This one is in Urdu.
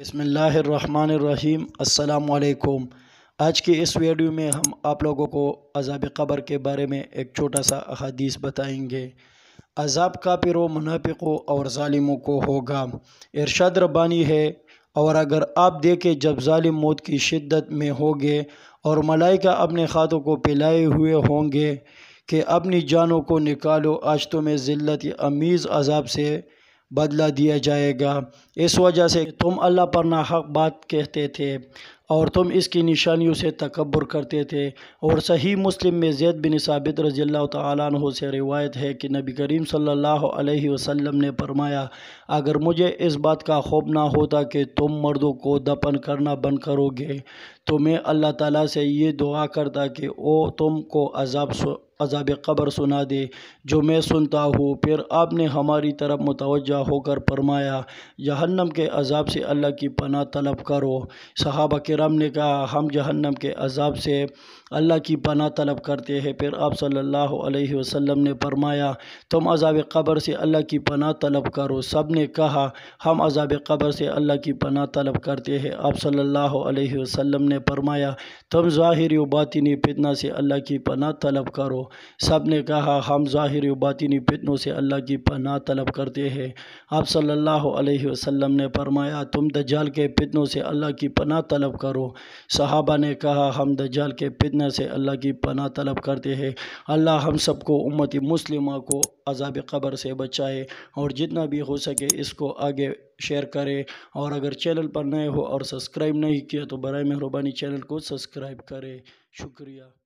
بسم اللہ الرحمن الرحیم۔ السلام علیکم۔ آج کی اس ویڈیو میں ہم آپ لوگوں کو عذاب قبر کے بارے میں ایک چھوٹا سا احادیث بتائیں گے۔ عذاب کافروں، منافقوں اور ظالموں کو ہوگا۔ ارشاد ربانی ہے، اور اگر آپ دیکھیں جب ظالم موت کی شدت میں ہوگے اور ملائکہ اپنے ہاتھوں کو پھیلائے ہوئے ہوں گے کہ اپنی جانوں کو نکالو، آج تمہیں ذلت امیز عذاب سے بدلہ دیا جائے گا، اس وجہ سے تم اللہ پر ناحق بات کہتے تھے اور تم اس کی نشانیوں سے تکبر کرتے تھے۔ اور صحیح مسلم میں زید بن ثابت رضی اللہ تعالیٰ عنہ سے روایت ہے کہ نبی کریم صلی اللہ علیہ وسلم نے فرمایا، اگر مجھے اس بات کا خوف نہ ہوتا کہ تم مردوں کو دفن کرنا بند کرو گے تو میں اللہ تعالیٰ سے یہ دعا کرتا کہ وہ تم کو عذاب قبر سنا دے جو میں سنتا ہوں۔ پھر آپ نے ہماری طرف متوجہ ہو کر فرمایا، جہنم کے عذاب سے اللہ کی پناہ طلب کرو۔ صحابہ کرام نے کہا، ہم جہنم کے عذاب سے اللہ کی پناہ طلب کرتے ہیں۔ پھر آپ صلی اللہ علیہ وسلم نے فرمایا، تم عذاب قبر سے اللہ کی پناہ طلب کرو۔ سب نے کہا، ہم عذاب قبر سے اللہ کی پناہ طلب کرتے ہیں۔ آپ صلی اللہ علیہ وسلم نے فرمایا، تم ظاہری و باطنی فتنہ سے اللہ کی پناہ طلب کرو۔ سب نے کہا، ہم ظاہری و باطنی فتنوں سے اللہ کی پناہ طلب کرتے ہیں۔ آپ صلی اللہ علیہ وسلم نے فرمایا، تم دجال کے فتنوں سے اللہ کی پناہ طلب کرو۔ صحابہ نے کہا، ہم دجال کے فتنہ سے اللہ کی پناہ طلب کرتے ہیں۔ اللہ ہم سب کو، امت مسلمہ کو عذاب قبر سے بچائے، اور جتنا بھی ہو سکے اس کو آگے شیئر کرے، اور اگر چینل پر نئے ہو اور سبسکرائب نہیں کیا تو برائے مہربانی چینل کو سبسکرائب کرے۔ شکریہ۔